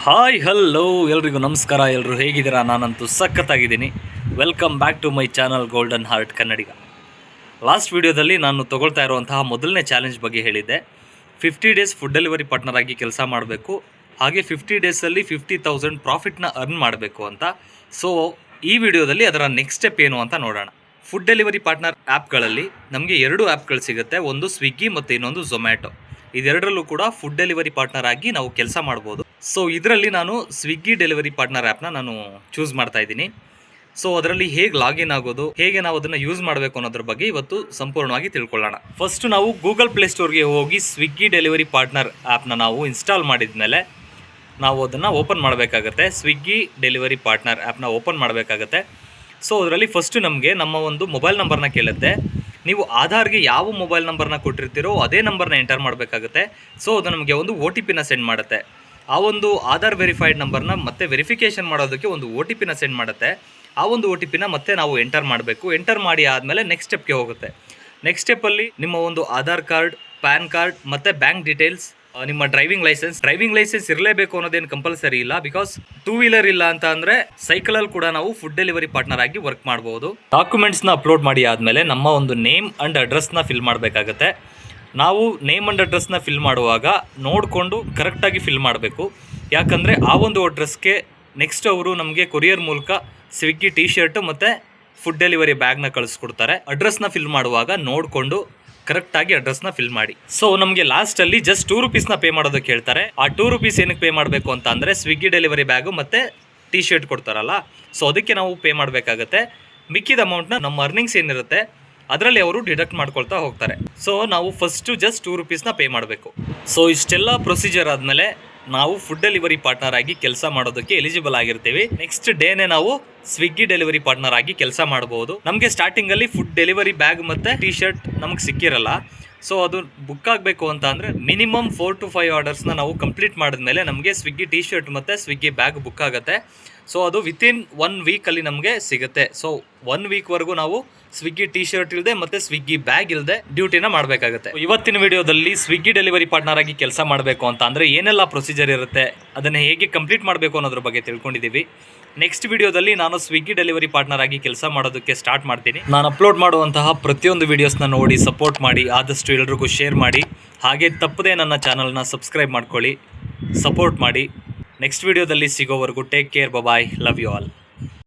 Hi hello ಎಲ್ರಿಗೂ ನಮಸ್ಕಾರ. ಎಲ್ಲರೂ ಹೇಗಿದ್ದೀರಾ? ನಾನಂತೂ ಸಖತ್ತಾಗಿದ್ದೀನಿ. Welcome back to my channel golden heart Kannadiga. Last ವೀಡಿಯೋದಲ್ಲಿ ನಾನು ತೊಗೊಳ್ತಾ ಇರುವಂತಹ ಮೊದಲನೇ ಚಾಲೆಂಜ್ ಬಗ್ಗೆ ಹೇಳಿದ್ದೆ. 50 ಡೇಸ್ ಫುಡ್ ಡೆಲಿವರಿ ಪಾರ್ಟ್ನರ್ ಆಗಿ ಕೆಲಸ ಮಾಡಬೇಕು, ಹಾಗೆ 50 ಡೇಸಲ್ಲಿ 50,000 ಪ್ರಾಫಿಟ್ನ ಅರ್ನ್ ಮಾಡಬೇಕು ಅಂತ. ಸೊ ಈ ವಿಡಿಯೋದಲ್ಲಿ ಅದರ ನೆಕ್ಸ್ಟ್ ಸ್ಟೆಪ್ ಏನು ಅಂತ ನೋಡೋಣ. ಫುಡ್ ಡೆಲಿವರಿ ಪಾರ್ಟ್ನರ್ ಆ್ಯಪ್ಗಳಲ್ಲಿ ನಮಗೆ 2 ಆ್ಯಪ್ಗಳು ಸಿಗುತ್ತೆ. ಒಂದು ಸ್ವಿಗ್ಗಿ ಮತ್ತು ಇನ್ನೊಂದು ಝೊಮ್ಯಾಟೊ. ಇದೆರಡರಲ್ಲೂ ಕೂಡ ಫುಡ್ ಡೆಲಿವರಿ ಪಾರ್ಟ್ನರ್ ಆಗಿ ನಾವು ಕೆಲಸ ಮಾಡ್ಬೋದು. ಸೊ ಇದರಲ್ಲಿ ನಾನು ಸ್ವಿಗ್ಗಿ ಡೆಲಿವರಿ ಪಾರ್ಟ್ನರ್ ಆ್ಯಪ್ನ ನಾನು ಚೂಸ್ ಮಾಡ್ತಾ ಇದ್ದೀನಿ. ಸೊ ಅದರಲ್ಲಿ ಹೇಗೆ ಲಾಗಿನ್ ಆಗೋದು, ಹೇಗೆ ನಾವು ಅದನ್ನು ಯೂಸ್ ಮಾಡಬೇಕು ಅನ್ನೋದ್ರ ಬಗ್ಗೆ ಇವತ್ತು ಸಂಪೂರ್ಣವಾಗಿ ತಿಳ್ಕೊಳ್ಳೋಣ. ಫಸ್ಟ್ ನಾವು ಗೂಗಲ್ ಪ್ಲೇಸ್ಟೋರ್ಗೆ ಹೋಗಿ ಸ್ವಿಗ್ಗಿ ಡೆಲಿವರಿ ಪಾರ್ಟ್ನರ್ ಆ್ಯಪ್ನ ನಾವು ಇನ್ಸ್ಟಾಲ್ ಮಾಡಿದ ಮೇಲೆ ನಾವು ಅದನ್ನು ಓಪನ್ ಮಾಡಬೇಕಾಗತ್ತೆ. ಸ್ವಿಗ್ಗಿ ಡೆಲಿವರಿ ಪಾರ್ಟ್ನರ್ ಆ್ಯಪ್ನ ಓಪನ್ ಮಾಡಬೇಕಾಗತ್ತೆ. ಸೊ ಅದರಲ್ಲಿ ಫಸ್ಟು ನಮಗೆ ನಮ್ಮ ಒಂದು ಮೊಬೈಲ್ ನಂಬರ್ನ ಕೇಳುತ್ತೆ. ನೀವು ಆಧಾರ್ಗೆ ಯಾವ ಮೊಬೈಲ್ ನಂಬರ್ನ ಕೊಟ್ಟಿರ್ತೀರೋ ಅದೇ ನಂಬರ್ನ ಎಂಟರ್ ಮಾಡಬೇಕಾಗುತ್ತೆ. ಸೊ ಅದು ನಮಗೆ ಒಂದು OTPನ ಸೆಂಡ್ ಮಾಡುತ್ತೆ. ಆ ಒಂದು ಆಧಾರ್ ವೆರಿಫೈಡ್ ನಂಬರ್ನ ಮತ್ತೆ ವೆರಿಫಿಕೇಷನ್ ಮಾಡೋದಕ್ಕೆ ಒಂದು OTPನ ಸೆಂಡ್ ಮಾಡುತ್ತೆ. ಆ ಒಂದು OTPನ ಮತ್ತೆ ನಾವು ಎಂಟರ್ ಮಾಡಬೇಕು. ಎಂಟರ್ ಮಾಡಿ ಆದಮೇಲೆ ನೆಕ್ಸ್ಟ್ ಸ್ಟೆಪ್ಗೆ ಹೋಗುತ್ತೆ. ನೆಕ್ಸ್ಟ್ ಸ್ಟೆಪ್ಪಲ್ಲಿ ನಿಮ್ಮ ಒಂದು ಆಧಾರ್ ಕಾರ್ಡ್, ಪ್ಯಾನ್ ಕಾರ್ಡ್ ಮತ್ತು ಬ್ಯಾಂಕ್ ಡೀಟೇಲ್ಸ್, ನಿಮ್ಮ ಡ್ರೈವಿಂಗ್ ಲೈಸೆನ್ಸ್ ಇರಲೇಬೇಕು ಅನ್ನೋದೇನು ಕಂಪಲ್ಸರಿ ಇಲ್ಲ. ಬಿಕಾಸ್ 2 ವೀಲರ್ ಇಲ್ಲ ಅಂತ ಅಂದರೆ ಸೈಕಲಲ್ಲಿ ಕೂಡ ನಾವು ಫುಡ್ ಡೆಲಿವರಿ ಪಾರ್ಟ್ನರ್ ಆಗಿ ವರ್ಕ್ ಮಾಡ್ಬೋದು. ಡಾಕ್ಯುಮೆಂಟ್ಸ್ನ ಅಪ್ಲೋಡ್ ಮಾಡಿ ಆದಮೇಲೆ ನಮ್ಮ ಒಂದು ನೇಮ್ ಆ್ಯಂಡ್ ಅಡ್ರೆಸ್ನ ಫಿಲ್ ಮಾಡಬೇಕಾಗತ್ತೆ. ನಾವು ನೇಮ್ ಆ್ಯಂಡ್ ಅಡ್ರೆಸ್ನ ಫಿಲ್ ಮಾಡುವಾಗ ನೋಡಿಕೊಂಡು ಕರೆಕ್ಟಾಗಿ ಫಿಲ್ ಮಾಡಬೇಕು. ಯಾಕಂದರೆ ಆ ಒಂದು ಅಡ್ರೆಸ್ಗೆ ನೆಕ್ಸ್ಟ್ ಅವರು ನಮಗೆ ಕೊರಿಯರ್ ಮೂಲಕ ಸ್ವಿಗ್ಗಿ ಟೀ ಶರ್ಟು ಮತ್ತು ಫುಡ್ ಡೆಲಿವರಿ ಬ್ಯಾಗ್ನ ಕಳಿಸ್ಕೊಡ್ತಾರೆ. ಅಡ್ರೆಸ್ನ ಫಿಲ್ ಮಾಡುವಾಗ ನೋಡಿಕೊಂಡು ಕರೆಕ್ಟಾಗಿ ಅಡ್ರೆಸ್ನ ಫಿಲ್ ಮಾಡಿ. ಸೊ ನಮಗೆ ಲಾಸ್ಟಲ್ಲಿ ಜಸ್ಟ್ 2 ರೂಪೀಸ್ನ ಪೇ ಮಾಡೋದಕ್ಕೆ ಹೇಳ್ತಾರೆ. ಆ 2 ರೂಪೀಸ್ ಏನಕ್ಕೆ ಪೇ ಮಾಡಬೇಕು ಅಂತ ಅಂದರೆ ಸ್ವಿಗ್ಗಿ ಡೆಲಿವರಿ ಬ್ಯಾಗು ಮತ್ತು ಟೀ ಶರ್ಟ್ ಕೊಡ್ತಾರಲ್ಲ, ಸೊ ಅದಕ್ಕೆ ನಾವು ಪೇ ಮಾಡಬೇಕಾಗತ್ತೆ. ಮಿಕ್ಕಿದ ಅಮೌಂಟ್ನ ನಮ್ಮ ಅರ್ನಿಂಗ್ಸ್ ಏನಿರುತ್ತೆ ಅದರಲ್ಲಿ ಅವರು ಡಿಡಕ್ಟ್ ಮಾಡ್ಕೊಳ್ತಾ ಹೋಗ್ತಾರೆ. ಸೊ ನಾವು ಫಸ್ಟು ಜಸ್ಟ್ 2 ರೂಪೀಸ್ನ ಪೇ ಮಾಡಬೇಕು. ಸೊ ಇಷ್ಟೆಲ್ಲ ಪ್ರೊಸೀಜರ್ ಆದಮೇಲೆ ನಾವು ಫುಡ್ ಡೆಲಿವರಿ ಪಾರ್ಟ್ನರ್ ಆಗಿ ಕೆಲಸ ಮಾಡೋದಕ್ಕೆ ಎಲಿಜಿಬಲ್ ಆಗಿರ್ತೀವಿ. ನೆಕ್ಸ್ಟ್ ಡೇನೇ ನಾವು ಸ್ವಿಗ್ಗಿ ಡೆಲಿವರಿ ಪಾರ್ಟ್ನರ್ ಆಗಿ ಕೆಲಸ ಮಾಡ್ಬೋದು. ನಮಗೆ ಸ್ಟಾರ್ಟಿಂಗಲ್ಲಿ ಫುಡ್ ಡೆಲಿವರಿ ಬ್ಯಾಗ್ ಮತ್ತು ಟೀ ಶರ್ಟ್ ನಮಗೆ ಸಿಕ್ಕಿರಲ್ಲ. ಸೊ ಅದು ಬುಕ್ ಆಗಬೇಕು ಅಂತ ಅಂದರೆ ಮಿನಿಮಮ್ 4 to 5 ಆರ್ಡರ್ಸ್ನ ನಾವು ಕಂಪ್ಲೀಟ್ ಮಾಡಿದ್ಮೇಲೆ ನಮಗೆ ಸ್ವಿಗ್ಗಿ ಟೀ ಶರ್ಟ್ ಮತ್ತು ಸ್ವಿಗ್ಗಿ ಬ್ಯಾಗ್ ಬುಕ್ ಆಗುತ್ತೆ. ಸೊ ಅದು ವಿತಿನ್ 1 ವೀಕಲ್ಲಿ ನಮಗೆ ಸಿಗುತ್ತೆ. ಸೊ 1 ವೀಕ್ವರೆಗೂ ನಾವು ಸ್ವಿಗ್ಗಿ ಟೀ ಶರ್ಟ್ ಇಲ್ಲದೆ ಮತ್ತು ಸ್ವಿಗ್ಗಿ ಬ್ಯಾಗ್ ಇಲ್ಲದೆ ಡ್ಯೂಟಿನ ಮಾಡಬೇಕಾಗುತ್ತೆ. ಇವತ್ತಿನ ವಿಡಿಯೋದಲ್ಲಿ ಸ್ವಿಗ್ಗಿ ಡೆಲಿವರಿ ಪಾರ್ಟ್ನರ್ ಆಗಿ ಕೆಲಸ ಮಾಡಬೇಕು ಅಂತ ಅಂದರೆ ಏನೆಲ್ಲ ಪ್ರೊಸೀಜರ್ ಇರುತ್ತೆ, ಅದನ್ನು ಹೇಗೆ ಕಂಪ್ಲೀಟ್ ಮಾಡಬೇಕು ಅನ್ನೋದ್ರ ಬಗ್ಗೆ ತಿಳ್ಕೊಂಡಿದ್ದೀವಿ. ನೆಕ್ಸ್ಟ್ ವಿಡಿಯೋದಲ್ಲಿ ನಾನು ಸ್ವಿಗ್ಗಿ ಡೆಲಿವರಿ ಪಾರ್ಟ್ನರ್ ಆಗಿ ಕೆಲಸ ಮಾಡೋದಕ್ಕೆ ಸ್ಟಾರ್ಟ್ ಮಾಡ್ತೀನಿ. ನಾನು ಅಪ್ಲೋಡ್ ಮಾಡುವಂತಹ ಪ್ರತಿಯೊಂದು ವೀಡಿಯೋಸ್ನ ನೋಡಿ ಸಪೋರ್ಟ್ ಮಾಡಿ, ಆದಷ್ಟು ಎಲ್ರಿಗೂ ಶೇರ್ ಮಾಡಿ, ಹಾಗೆ ತಪ್ಪದೇ ನನ್ನ ಚಾನಲ್ನ ಸಬ್ಸ್ಕ್ರೈಬ್ ಮಾಡ್ಕೊಳ್ಳಿ, ಸಪೋರ್ಟ್ ಮಾಡಿ. ನೆಕ್ಸ್ಟ್ ವಿಡಿಯೋದಲ್ಲಿ ಸಿಗೋವರೆಗೂ take care, bye, love you all.